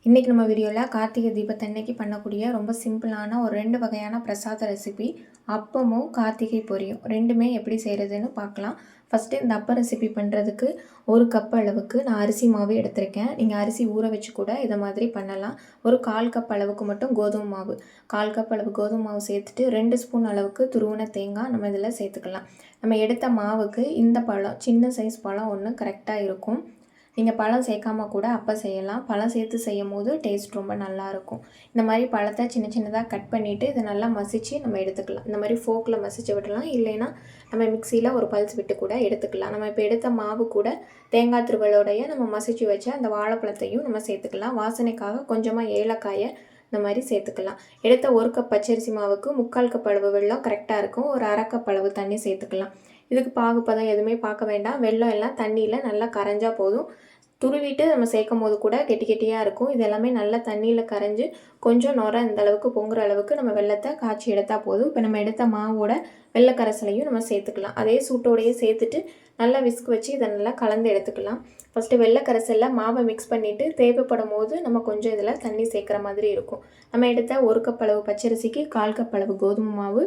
இன்றைக்கி நம்ம வீடியோவில் கார்த்திகை தீபத்தன்னைக்கு பண்ணக்கூடிய ரொம்ப சிம்பிளான ஒரு 2 வகையான பிரசாத ரெசிபி அப்பமும் கார்த்திகை பொரியும் ரெண்டுமே எப்படி செய்கிறதுன்னு பார்க்கலாம். ஃபஸ்ட்டு இந்த அப்ப ரெசிபி பண்ணுறதுக்கு 1 கப் அளவுக்கு நான் அரிசி மாவு எடுத்திருக்கேன். நீங்கள் அரிசி ஊற வச்சு கூட இதை மாதிரி பண்ணலாம். ஒரு 1/4 கப் அளவுக்கு மட்டும் கோதுமை மாவு, 1/4 கப் அளவு கோதுமை மாவு சேர்த்துட்டு 2 ஸ்பூன் அளவுக்கு துருவின தேங்காய் நம்ம இதில் சேர்த்துக்கலாம். நம்ம எடுத்த மாவுக்கு இந்த பழம், சின்ன சைஸ் பழம் ஒன்று கரெக்டாக இருக்கும். நீங்கள் பழம் சேர்க்காம கூட அப்போ செய்யலாம். பழம் சேர்த்து செய்யும் போது டேஸ்ட் ரொம்ப நல்லாயிருக்கும். இந்த மாதிரி பழத்தை சின்ன சின்னதாக கட் பண்ணிவிட்டு இதை நல்லா மசித்து நம்ம எடுத்துக்கலாம். இந்த மாதிரி ஃபோக்கில் மசித்து விடலாம், இல்லைன்னா நம்ம மிக்சியில் ஒரு பல்ஸ் விட்டு கூட எடுத்துக்கலாம். நம்ம இப்போ எடுத்த மாவு கூட தேங்காய் திருவலோடைய நம்ம மசிச்சு வச்ச அந்த வாழைப்பழத்தையும் நம்ம சேர்த்துக்கலாம். வாசனைக்காக கொஞ்சமாக ஏலக்காயை இந்த மாதிரி சேர்த்துக்கலாம். எடுத்த 1 கப் பச்சரிசி மாவுக்கு 3/4 கப் அளவு வெல்லம் கரெக்டாக இருக்கும். ஒரு 1/2 கப் அளவு தண்ணி சேர்த்துக்கலாம். இதுக்கு பாகுப்பதம் எதுவுமே பார்க்க வேண்டாம். வெல்லம் எல்லாம் தண்ணியில் நல்லா கரைஞ்சா போதும். துருவிட்டு நம்ம சேர்க்கும் போது கூட கெட்டி கெட்டியாக இருக்கும். இது எல்லாமே நல்லா தண்ணியில் கரைஞ்சி கொஞ்சம் நுர இந்த அளவுக்கு பொங்குற அளவுக்கு நம்ம வெல்லத்தை காய்ச்சி எடுத்தால் போதும். இப்போ நம்ம எடுத்த மாவோட வெள்ளை கரைசலையும் நம்ம சேர்த்துக்கலாம். அதே சூட்டோடையே சேர்த்துட்டு நல்லா விஸ்க் வச்சு இதை நல்லா கலந்து எடுத்துக்கலாம். ஃபஸ்ட்டு வெள்ளை கரைசலில் மாவை மிக்ஸ் பண்ணிவிட்டு தேவைப்படும் போது நம்ம கொஞ்சம் இதில் தண்ணி சேர்க்குற மாதிரி இருக்கும். நம்ம எடுத்த 1 கப் அளவு பச்சரிசிக்கு 1/4 கப் அளவு கோதுமை மாவு,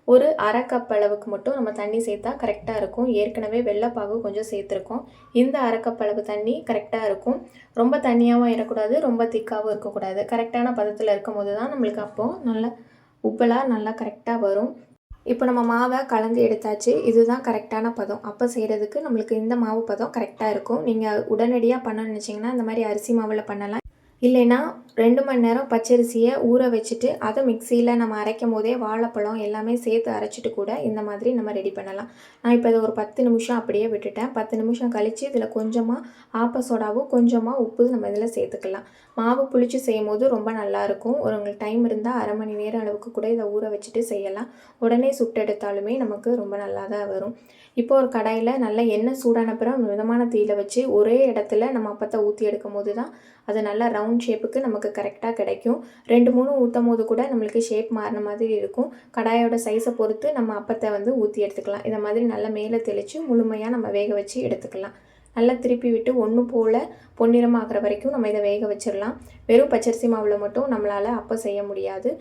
ஒரு 1/2 கப் அளவுக்கு மட்டும் நம்ம தண்ணி சேர்த்தா கரெக்டாக இருக்கும். ஏற்கனவே வெள்ளைப்பாகு கொஞ்சம் சேர்த்துருக்கோம். இந்த 1/2 கப் அளவு தண்ணி கரெக்டாக இருக்கும். ரொம்ப தண்ணியாகவும் இருக்கக்கூடாது, ரொம்ப திக்காகவும் இருக்கக்கூடாது. கரெக்டான பதத்தில் இருக்கும் போது தான் நம்மளுக்கு அப்போது நல்லா உப்பலாக நல்லா கரெக்டாக வரும். இப்போ நம்ம மாவை கலந்து எடுத்தாச்சு. இதுதான் கரெக்டான பதம். அப்போ செய்கிறதுக்கு நம்மளுக்கு இந்த மாவு பதம் கரெக்டாக இருக்கும். நீங்கள் உடனடியாக பண்ணணும்னு நினச்சிங்கன்னா இந்த மாதிரி அரிசி மாவில் பண்ணலாம். இல்லைன்னா 2 மணி நேரம் பச்சரிசியை ஊற வச்சுட்டு அதை மிக்சியில் நம்ம அரைக்கும் போதே வாழைப்பழம் எல்லாமே சேர்த்து அரைச்சிட்டு கூட இந்த மாதிரி நம்ம ரெடி பண்ணலாம். நான் இப்போ இதை ஒரு 10 நிமிஷம் அப்படியே விட்டுட்டேன். 10 நிமிஷம் கழித்து இதில் கொஞ்சமாக ஆப்ப சோடாவும் கொஞ்சமாக உப்பு நம்ம இதில் சேர்த்துக்கலாம். மாவு புளிச்சு செய்யும் போது ரொம்ப நல்லாயிருக்கும். உங்களுக்கு டைம் இருந்தால் 1/2 மணி நேரம் அளவுக்கு கூட இதை ஊற வச்சுட்டு செய்யலாம். உடனே சுட்டெடுத்தாலுமே நமக்கு ரொம்ப நல்லா தான் வரும். இப்போ ஒரு கடாயில் நல்லா எண்ணெய் சூடான பிறகு மிதமான தீயில வச்சு ஒரே இடத்துல நம்ம அப்பத்தை ஊற்றி எடுக்கும் போது தான் அது நல்லா ரவுண்ட் ஷேப்புக்கு நமக்கு கரெக்டாக கிடைக்கும். 2 3 ஊற்றும் போது கூட நம்மளுக்கு ஷேப் மாறின மாதிரி இருக்கும். கடாயோட சைஸை பொறுத்து நம்ம அப்பத்தை ஊற்றி எடுத்துக்கலாம். இதை மாதிரி நல்லா மேலே தெளித்து முழுமையாக நம்ம வேக வச்சு எடுத்துக்கலாம். நல்லா திருப்பி விட்டு ஒன்று போல் பொன்னிறமாகிற வரைக்கும் நம்ம இதை வேக வச்சிடலாம். வெறும் பச்சரிசி மாவில் மட்டும் நம்மளால் அப்போ செய்ய முடியாது.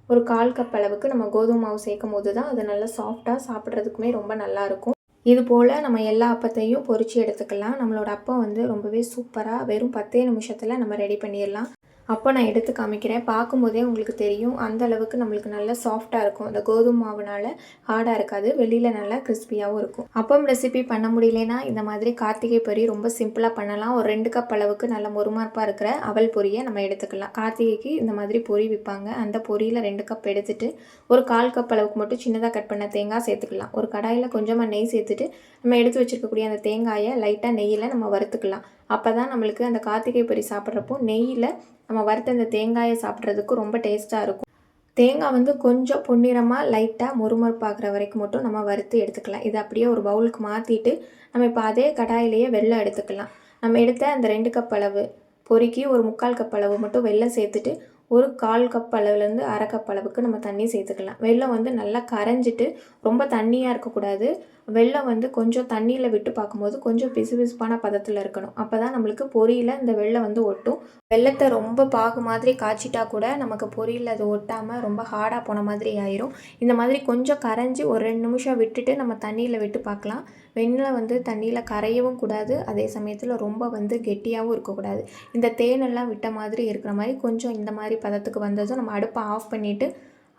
ஒரு 1/4 கப் அளவுக்கு நம்ம கோதுமை மாவு சேர்க்கும் போது தான் அது நல்லா சாஃப்டாக சாப்பிட்றதுக்குமே ரொம்ப நல்லாயிருக்கும். இது போல் நம்ம எல்லா அப்பத்தையும் பொரித்து எடுத்துக்கலாம். நம்மளோட அப்பம் ரொம்பவே சூப்பராக வெறும் 10 நிமிஷத்தில் நம்ம ரெடி பண்ணிடலாம். அப்போ நான் எடுத்து காமிக்கிறேன். பார்க்கும்போதே உங்களுக்கு தெரியும் அந்த அளவுக்கு நம்மளுக்கு நல்லா சாஃப்டாக இருக்கும். அந்த கோதுமை மாவுனால் ஹார்டாக இருக்காது, வெளியில் நல்லா கிறிஸ்பியாகவும் இருக்கும். அப்பம் ரெசிபி பண்ண முடியலனா இந்த மாதிரி கார்த்திகை பொரி ரொம்ப சிம்பிளாக பண்ணலாம். ஒரு 2 கப் அளவுக்கு நல்ல மொறுமொறுப்பாக இருக்கிற அவல் பொரியை நம்ம எடுத்துக்கலாம். கார்த்திகைக்கு இந்த மாதிரி பொரி விற்பாங்க. அந்த பொரியில் 2 கப் எடுத்துகிட்டு ஒரு 1/4 கப் அளவுக்கு மட்டும் சின்னதாக கட் பண்ண தேங்காய் சேர்த்துக்கலாம். ஒரு கடாயில் கொஞ்சமாக நெய் சேர்த்துட்டு நம்ம எடுத்து வச்சுருக்கக்கூடிய அந்த தேங்காயை லைட்டாக நெய்யில் நம்ம வறுத்துக்கலாம். அப்போ தான் நம்மளுக்கு அந்த கார்த்திகை பொரி சாப்பிட்றப்போ நெய்யில் நம்ம வறுத்த அந்த தேங்காயை சாப்பிட்றதுக்கு ரொம்ப டேஸ்ட்டாக இருக்கும். தேங்காய் கொஞ்சம் பொன்னிறமாக லைட்டாக மொறுமொறுப்பாகிற வரைக்கும் மட்டும் நம்ம வறுத்து எடுத்துக்கலாம். இதை அப்படியே ஒரு பவுலுக்கு மாற்றிட்டு நம்ம இப்போ அதே கடாயிலேயே வெல்லம் எடுத்துக்கலாம். நம்ம எடுத்த அந்த 2 கப் அளவு பொரிக்கு ஒரு 3/4 கப் அளவு மட்டும் வெல்லம் சேர்த்துட்டு ஒரு 1/4 கப் அளவுலேருந்து 1/2 கப் அளவுக்கு நம்ம தண்ணி சேர்த்துக்கலாம். வெல்லம் நல்லா கரைஞ்சிட்டு ரொம்ப தண்ணியாக இருக்கக்கூடாது. வெல்லம் கொஞ்சம் தண்ணியில் விட்டு பார்க்கும்போது கொஞ்சம் பிசுபிசுப்பான பதத்தில் இருக்கணும். அப்போ தான் நம்மளுக்கு பொரியில் இந்த வெல்லம் ஒட்டும். வெல்லத்தை ரொம்ப பாகு மாதிரி காய்ச்சிட்டா கூட நமக்கு பொரியில் அது ஒட்டாமல் ரொம்ப ஹார்டாக போன மாதிரி ஆயிரும். இந்த மாதிரி கொஞ்சம் கரைஞ்சி ஒரு 2 நிமிஷம் விட்டுட்டு நம்ம தண்ணியில் விட்டு பார்க்கலாம். வெல்லம் தண்ணியில் கரையவும் கூடாது, அதே சமயத்தில் ரொம்ப கெட்டியாகவும் இருக்கக்கூடாது. இந்த தேனெல்லாம் விட்ட மாதிரி இருக்கிற மாதிரி கொஞ்சம் இந்த மாதிரி பதத்துக்கு வந்ததும் நம்ம அடுப்பை ஆஃப் பண்ணிவிட்டு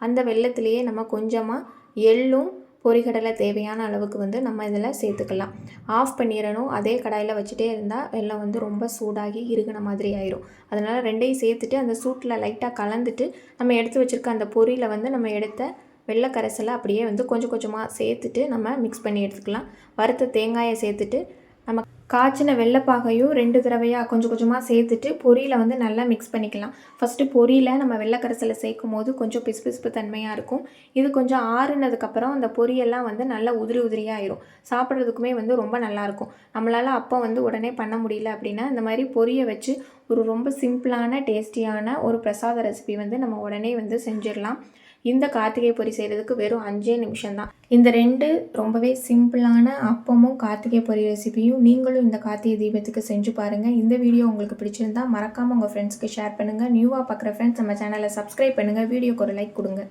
அந்த வெல்லத்திலேயே நம்ம கொஞ்சமாக எள்ளும் பொரிகடலை தேவையான அளவுக்கு நம்ம இதில் சேர்த்துக்கலாம். ஆஃப் பண்ணிடணும். அதே கடாயில் வச்சுட்டே இருந்தால் வெல்லம் ரொம்ப சூடாகி இறுகின மாதிரி ஆயிரும். அதனால் ரெண்டையும் சேர்த்துட்டு அந்த சூட்டில் லைட்டாக கலந்துட்டு நம்ம எடுத்து வச்சுருக்க அந்த பொரியில் நம்ம எடுத்த வெள்ளை கரைசலை அப்படியே கொஞ்சம் கொஞ்சமாக சேர்த்துட்டு நம்ம மிக்ஸ் பண்ணி எடுத்துக்கலாம். வறுத்த தேங்காயை சேர்த்துட்டு நம்ம காய்ச்சின வெள்ளைப்பாகையும் 2 தடவையாக கொஞ்சம் கொஞ்சமாக சேர்த்துட்டு பொரியில் நல்லா மிக்ஸ் பண்ணிக்கலாம். ஃபஸ்ட்டு பொரியில் நம்ம வெள்ளை கரைசலை சேர்க்கும் போது கொஞ்சம் பிசுபிசுப்பு தன்மையாக இருக்கும். இது கொஞ்சம் ஆறுனதுக்கப்புறம் அந்த பொரியெல்லாம் நல்லா உதிரி உதிரியாக ஆயிரும். சாப்பிட்றதுக்குமே ரொம்ப நல்லாயிருக்கும். நம்மளால் அப்போ உடனே பண்ண முடியல அப்படின்னா இந்த மாதிரி பொரியை வச்சு ஒரு ரொம்ப சிம்பிளான டேஸ்டியான ஒரு பிரசாத ரெசிபி நம்ம உடனே செஞ்சிடலாம். இந்த கார்த்திகை பொரி செய்கிறதுக்கு வெறும் 5 நிமிஷம் தான். இந்த 2 ரொம்பவே சிம்பிளான அப்பமும் கார்த்திகை பொரி ரெசிபியும் நீங்களும் இந்த கார்த்திகை தீபத்துக்கு செஞ்சு பாருங்கள். இந்த வீடியோ உங்களுக்கு பிடிச்சிருந்தா மறக்காமல் உங்கள் ஃப்ரெண்ட்ஸ்க்கு ஷேர் பண்ணுங்கள். நியூவாக பார்க்குற ஃப்ரெண்ட்ஸ் நம்ம சேனலை சப்ஸ்கிரைப் பண்ணுங்கள். வீடியோக்கு ஒரு லைக் கொடுங்க.